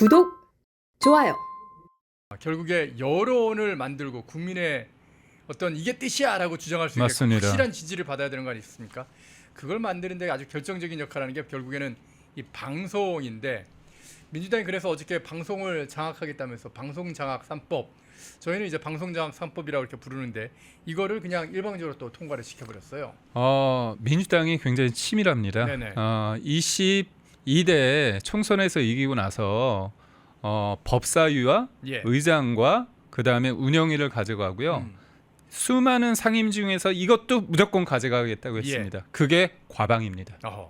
구독, 좋아요. 결국에 여론을 만들고 국민의 어떤 이게 뜻이야라고 주장할 수 있는 맞습니다. 확실한 지지를 받아야 되는 거 아니겠습니까? 그걸 만드는 데 아주 결정적인 역할을 하는 게 결국에는 이 방송인데, 민주당이 그래서 어저께 방송을 장악하겠다면서 방송장악 3법, 저희는 이제 방송장악 3법이라고 이렇게 부르는데 이거를 그냥 일방적으로 또 통과를 시켜버렸어요. 민주당이 굉장히 치밀합니다. 네네. 22대 총선에서 이기고 나서 법사위와 예. 의장과 그 다음에 운영위를 가져가고요. 수많은 상임 중에서 이것도 무조건 가져가겠다고 했습니다. 그게 과방입니다. 어허.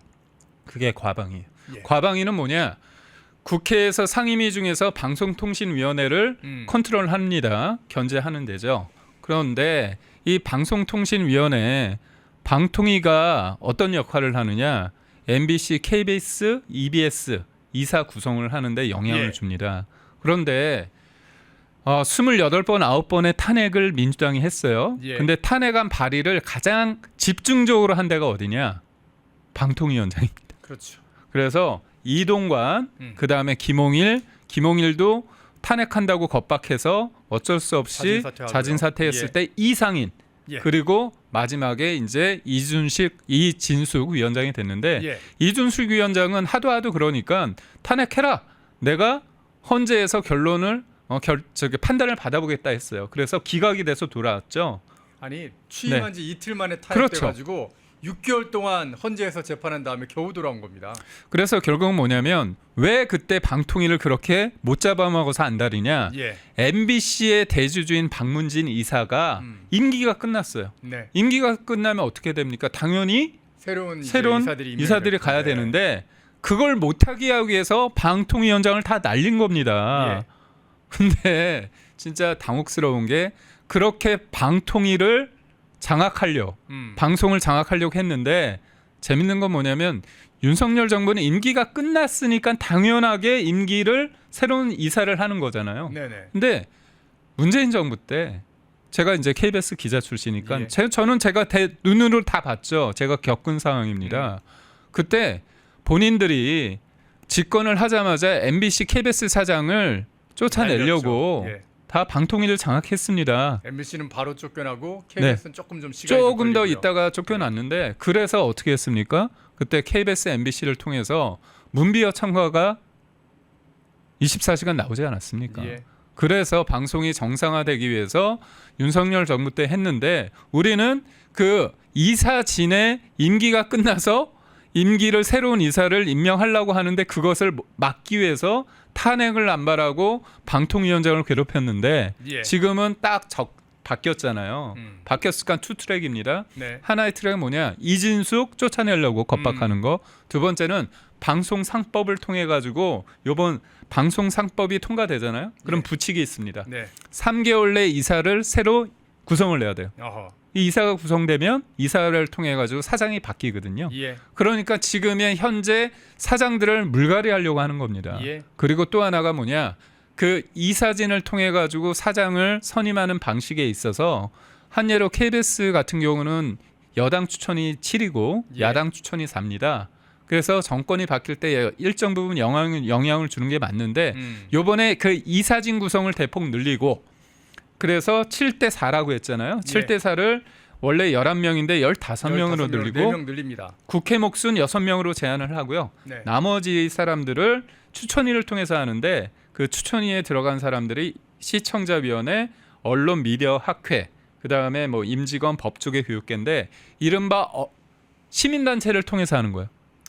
그게 과방이에요. 예. 과방위는 뭐냐? 국회에서 상임위 중에서 방송통신위원회를 컨트롤합니다. 견제하는 데죠. 그런데 이 방송통신위원회 방통위가 어떤 역할을 하느냐? MBC, KBS, EBS 이사 구성을 하는데 영향을 예. 줍니다. 그런데 28번, 9번의 탄핵을 민주당이 했어요. 예. 근데 탄핵안 발의를 가장 집중적으로 한 데가 어디냐? 방통위원장입니다. 그렇죠. 그래서 이동관, 그 다음에 김홍일도 탄핵한다고 겁박해서 어쩔 수 없이 자진 사퇴했을 예. 때 이상인, 예. 그리고 마지막에 이제 이진숙 위원장이 됐는데 예. 이준숙 위원장은 하도 그러니까 탄핵해라. 내가 헌재에서 결론을 판단을 받아보겠다 했어요. 그래서 기각이 돼서 돌아왔죠. 아니 취임한 지 이틀 만에 그렇죠. 탄핵돼가지고 6개월 동안 헌재에서 재판한 다음에 겨우 돌아온 겁니다. 그래서 결국은 뭐냐면 왜 그때 방통위를 그렇게 못 잡아먹어서 안달이냐. 예. MBC의 대주주인 박문진 이사가 임기가 끝났어요. 네. 임기가 끝나면 어떻게 됩니까? 당연히 새로운 이사들이 가야 되는데 그걸 못하게 하기 위해서 방통위원장을 다 날린 겁니다. 예. 근데 진짜 당혹스러운 게 그렇게 방통위를 방송을 장악하려고 했는데 재밌는 건 뭐냐면 윤석열 정부는 임기가 끝났으니까 당연하게 임기를 새로운 이사를 하는 거잖아요. 네네. 근데 문재인 정부 때 제가 이제 KBS 기자 출신이니까 예. 저는 제가 눈으로 다 봤죠. 제가 겪은 상황입니다. 그때 본인들이 집권을 하자마자 MBC, KBS 사장을 쫓아내려고 날렸죠. 예. 다 방통위를 장악했습니다. MBC는 바로 쫓겨나고 KBS는 조금 좀 시간이 조금 더 걸리고요. 있다가 쫓겨났는데 그래서 어떻게 했습니까? 그때 KBS, MBC를 통해서 문비어 청과가 24시간 나오지 않았습니까? 예. 그래서 방송이 정상화되기 위해서 윤석열 정부 때 했는데 우리는 그 이사진의 임기가 끝나서 임기를 새로운 이사를 임명하려고 하는데 그것을 막기 위해서 탄핵을 남발하고 방통위원장을 괴롭혔는데 예. 지금은 딱 바뀌었잖아요. 바뀌었으니까 투 트랙입니다. 네. 하나의 트랙은 뭐냐? 이진숙 쫓아내려고 겁박하는 거. 두 번째는 방송상법을 통해 가지고 이번 방송상법이 통과되잖아요. 그럼 예. 부칙이 있습니다. 네. 3개월 내 이사를 새로 구성을 해야 돼요. 어허. 이 이사가 구성되면 이사를 통해 가지고 사장이 바뀌거든요. 예. 그러니까 지금의 현재 사장들을 물갈이하려고 하는 겁니다. 예. 그리고 또 하나가 뭐냐? 그 이사진을 통해 가지고 사장을 선임하는 방식에 있어서 한예로 KBS 같은 경우는 여당 추천이 7이고 예. 야당 추천이 4입니다. 그래서 정권이 바뀔 때 일정 부분 영향을 주는 게 맞는데 요번에 그 이사진 구성을 대폭 늘리고 그래서 7대 4라고 했잖아요. 7대 4를 원래 11명인데 15명으로 늘리고 4명 늘립니다. 국회 목순 6명으로 제한을 하고요. 네. 나머지 사람들을 추천위를 통해서 하는데 그 추천위에 들어간 사람들이 시청자위원회, 언론 미디어 학회, 그다음에 뭐 임직원 법조계 교육계인데 이른바 시민단체를 통해서 하는 거예요.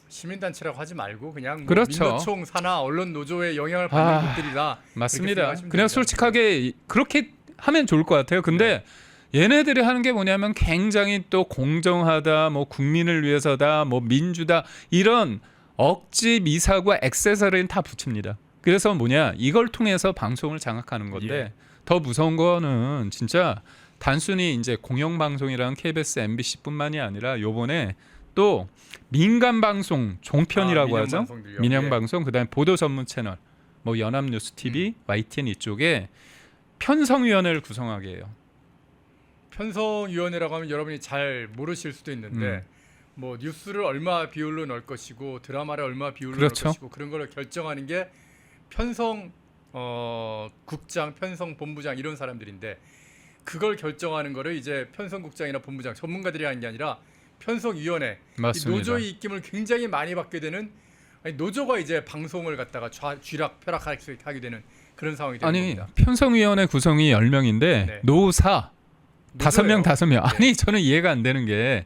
시민단체라고 하지 말고 그냥 뭐 그렇죠. 민노총 산하 언론 노조의 영향을 받는 곳들이다. 맞습니다. 그냥 솔직하게 그렇게 하면 좋을 것 같아요. 근데 얘네들이 하는 게 뭐냐면 굉장히 또 공정하다, 뭐 국민을 위해서다, 뭐 민주다 이런 억지 미사과 액세서리는 다 붙입니다. 그래서 뭐냐 이걸 통해서 방송을 장악하는 건데 예. 더 무서운 거는 진짜 단순히 이제 공영방송이랑 KBS, MBC뿐만이 아니라 요번에 또 민간 방송 종편이라고 하죠. 방송들이요. 민영 예. 방송 그다음에 보도 전문 채널 뭐 연합뉴스 TV, YTN 이쪽에 편성위원회를 구성하게 해요. 편성위원회라고 하면 여러분이 잘 모르실 수도 있는데 뭐 뉴스를 얼마 비율로 넣을 것이고 드라마를 얼마 비율로 그렇죠. 넣을 것이고 그런 걸 결정하는 게 편성 국장, 편성 본부장 이런 사람들인데 그걸 결정하는 거를 이제 편성국장이나 본부장 전문가들이 하는 게 아니라 편성위원회 이 맞습니다. 노조의 입김을 굉장히 많이 받게 되는 노조가 이제 방송을 갖다가 쥐락펴락하게 되는 그런 상황이 되는 아니 겁니다. 편성위원회 구성이 10명인데 네. 노사 노조예요. 5명. 아니 저는 이해가 안 되는 게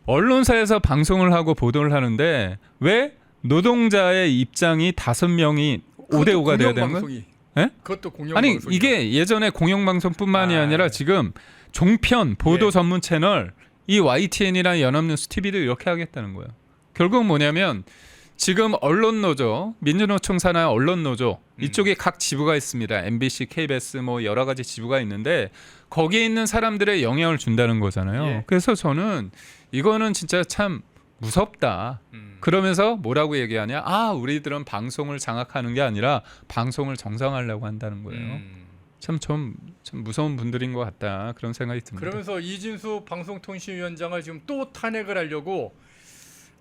언론사에서 방송을 하고 보도를 하는데 왜 노동자의 입장이 5명이 5대 5가 돼야 되는 거예요? 공영방송이. 예? 그것도 아니 공영방송이. 이게 예전에 공영방송뿐만이 아니라 지금 종편 보도 예. 전문 채널 이 YTN이나 연합뉴스 TV도 이렇게 하겠다는 거예요. 결국 뭐냐면 지금 언론노조, 민주노총 산하 언론노조 이쪽에 각 지부가 있습니다. MBC, KBS 뭐 여러 가지 지부가 있는데 거기에 있는 사람들의 영향을 준다는 거잖아요. 예. 그래서 저는 이거는 진짜 참 무섭다. 그러면서 뭐라고 얘기하냐? 아, 우리들은 방송을 장악하는 게 아니라 방송을 정상화하려고 한다는 거예요. 참 무서운 분들인 것 같다. 그런 생각이 듭니다. 그러면서 이진수 방송통신위원장을 지금 또 탄핵을 하려고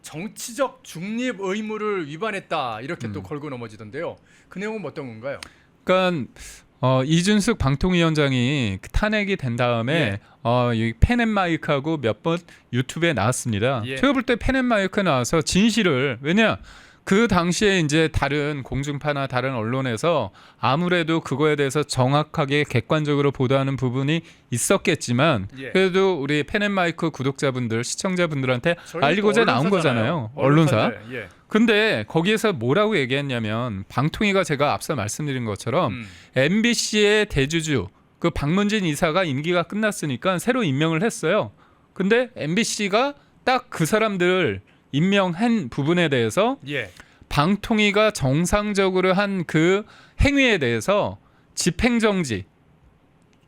정치적 중립 의무를 위반했다 이렇게 또 걸고 넘어지던데요. 그 내용은 어떤 건가요? 그러니까 이준숙 방통위원장이 탄핵이 된 다음에 이 펜앤마이크하고 몇 번 유튜브에 나왔습니다. 예. 제가 볼 때 펜앤마이크 나와서 진실을 왜냐 그 당시에 이제 다른 공중파나 다른 언론에서 아무래도 그거에 대해서 정확하게 객관적으로 보도하는 부분이 있었겠지만 예. 그래도 우리 펜앤마이크 구독자분들 시청자분들한테 저희도 알리고자 나온 언론사잖아요. 거잖아요. 언론사. 언론사인데, 예. 근데 거기에서 뭐라고 얘기했냐면 방통위가 제가 앞서 말씀드린 것처럼 MBC의 대주주 그 박문진 이사가 임기가 끝났으니까 새로 임명을 했어요. 근데 MBC가 딱 그 사람들을 임명한 부분에 대해서 예. 방통위가 정상적으로 한 그 행위에 대해서 집행정지,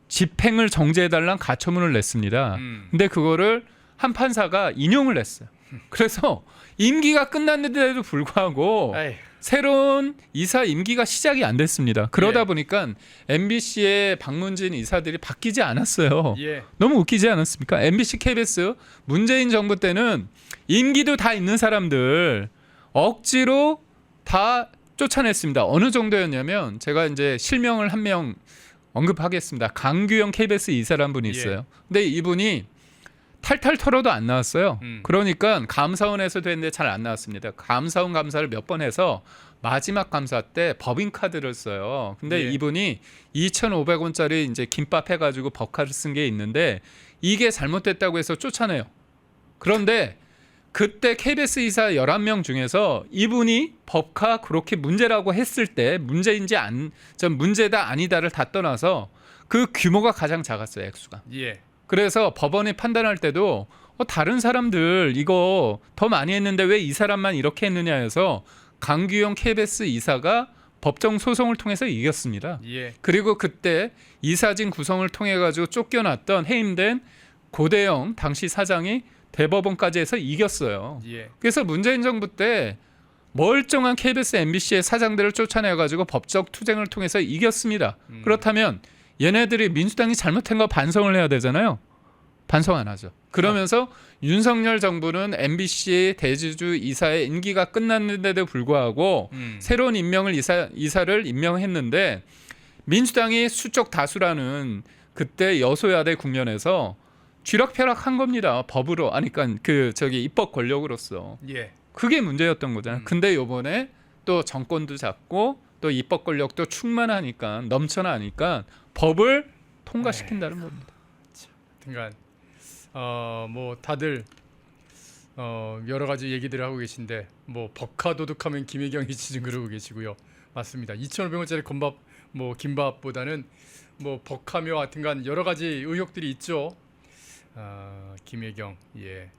집행을 정지해달라는 가처분을 냈습니다. 근데 그거를 한 판사가 인용을 했어요. 그래서 임기가 끝났는데도 불구하고 아이, 새로운 이사 임기가 시작이 안 됐습니다. 그러다 예. 보니까 MBC의 박문진 이사들이 바뀌지 않았어요. 예. 너무 웃기지 않았습니까? MBC, KBS 문재인 정부 때는 임기도 다 있는 사람들 억지로 다 쫓아냈습니다. 어느 정도였냐면 제가 이제 실명을 한 명 언급하겠습니다. 강규영 KBS 이사라는 분이 있어요. 근데 이분이 탈탈 털어도 안 나왔어요. 그러니까 감사원에서 됐는데 잘 안 나왔습니다. 감사원 감사를 몇 번 해서 마지막 감사 때 법인카드를 써요. 근데 예. 이분이 2,500원짜리 이제 김밥 해가지고 법카드 쓴 게 있는데 이게 잘못됐다고 해서 쫓아내요. 그런데 그때 KBS 이사 11명 중에서 이분이 법카 그렇게 문제라고 했을 때 문제인지 문제다 아니다를 다 떠나서 그 규모가 가장 작았어요. 액수가. 예. 그래서 법원이 판단할 때도 다른 사람들 이거 더 많이 했는데 왜 이 사람만 이렇게 했느냐 해서 강규영 KBS 이사가 법정 소송을 통해서 이겼습니다. 예. 그리고 그때 이사진 구성을 통해 가지고 쫓겨났던 해임된 고대영 당시 사장이 대법원까지 해서 이겼어요. 예. 그래서 문재인 정부 때 멀쩡한 KBS, MBC의 사장들을 쫓아내 가지고 법적 투쟁을 통해서 이겼습니다. 그렇다면 얘네들이 민주당이 잘못한 거 반성을 해야 되잖아요. 반성 안 하죠. 그러면서 윤석열 정부는 MBC 대주주 이사의 임기가 끝났는데도 불구하고 새로운 이사를 임명했는데 민주당이 수적 다수라는 그때 여소야대 국면에서 쥐락펴락한 겁니다. 법으로 그러니까 입법 권력으로서 예. 그게 문제였던 거잖아요. 근데 요번에 또 정권도 잡고 또 입법 권력도 충만하니까 넘쳐나니까 법을 통과시킨다는 겁니다. 그러니까 뭐 다들 여러 가지 얘기들을 하고 계신데 뭐 법카 도둑하면 김혜경이지 좀 그러고 계시고요. 맞습니다. 2,500원짜리 건밥 뭐 김밥보다는 뭐 법카며 하여튼간 여러 가지 의혹들이 있죠. 김혜경 예.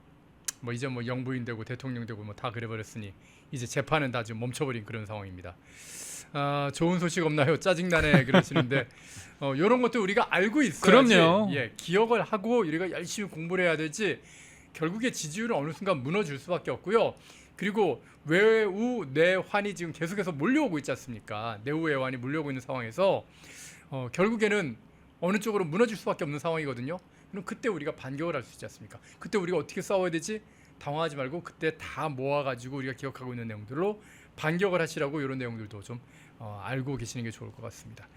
뭐 이제 뭐 영부인 되고 대통령 되고 뭐 다 그래버렸으니 이제 재판은 다 지금 멈춰버린 그런 상황입니다. 좋은 소식 없나요? 짜증나네 그러시는데 이런 것도 우리가 알고 있어야지. 그럼요. 예, 기억을 하고 우리가 열심히 공부를 해야 되지. 결국에 지지율은 어느 순간 무너질 수밖에 없고요. 그리고 외우 내환이 지금 계속해서 몰려오고 있지 않습니까? 내우 외환이 몰려오고 있는 상황에서 결국에는 어느 쪽으로 무너질 수밖에 없는 상황이거든요. 그럼 그때 우리가 반격을 할 수 있지 않습니까? 그때 우리가 어떻게 싸워야 되지? 당황하지 말고 그때 다 모아가지고 우리가 기억하고 있는 내용들로 반격을 하시라고 이런 내용들도 좀 알고 계시는 게 좋을 것 같습니다.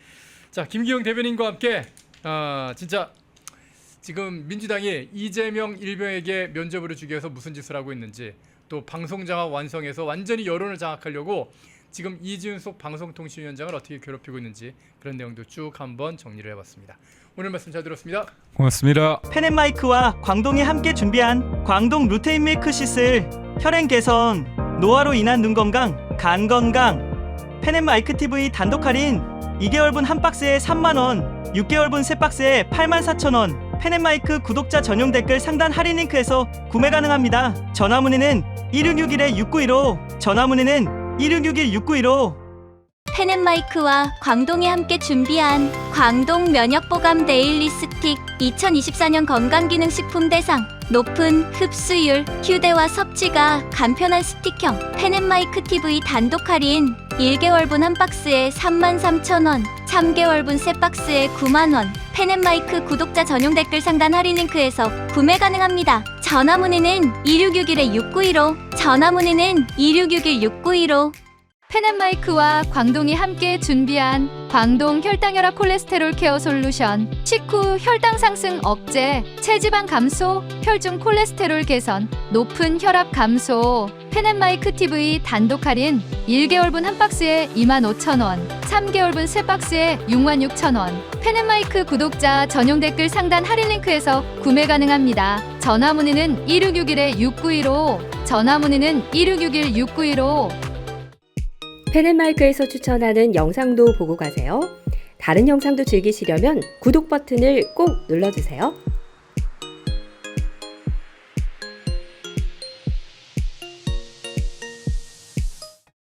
자, 김기영 대변인과 함께 진짜 지금 민주당이 이재명 일병에게 면접을 주기 위해서 무슨 짓을 하고 있는지, 또 방송 장악 완성해서 완전히 여론을 장악하려고 지금 이준석 방송통신위원장을 어떻게 괴롭히고 있는지 그런 내용도 쭉 한번 정리를 해봤습니다. 오늘 말씀 잘 들었습니다. 고맙습니다. 펜앤마이크와 광동이 함께 준비한 광동 루테인 밀크 시슬, 혈행 개선, 노화로 인한 눈 건강, 간 건강. 펜앤마이크 TV 단독 할인 2개월분 한 박스에 3만원, 6개월분 세 박스에 84,000원. 펜앤마이크 구독자 전용 댓글 상단 할인 링크에서 구매 가능합니다. 전화 문의는 1661-6915, 전화 문의는 1661-6915. 펜앤마이크와 광동이 함께 준비한 광동 면역보감 데일리 스틱 2024년 건강기능식품 대상 높은 흡수율, 휴대와 섭취가 간편한 스틱형 펜앤마이크 TV 단독 할인 1개월분 한 박스에 33,000원, 3개월분 세 박스에 9만원. 펜앤마이크 구독자 전용 댓글 상단 할인 링크에서 구매 가능합니다. 전화 문의는 2661-6915, 전화 문의는 2661-6915. 펜앤마이크와 광동이 함께 준비한 광동 혈당혈압 콜레스테롤 케어 솔루션, 식후 혈당 상승 억제, 체지방 감소, 혈중 콜레스테롤 개선, 높은 혈압 감소. 펜앤마이크 TV 단독 할인 1개월분 한 박스에 25,000원, 3개월분 세 박스에 66,000원. 펜앤마이크 구독자 전용 댓글 상단 할인 링크에서 구매 가능합니다. 전화 문의는 1661-6915, 전화 문의는 1661-6915. 펜앤마이크에서 추천하는 영상도 보고 가세요. 다른 영상도 즐기시려면 구독 버튼을 꼭 눌러주세요.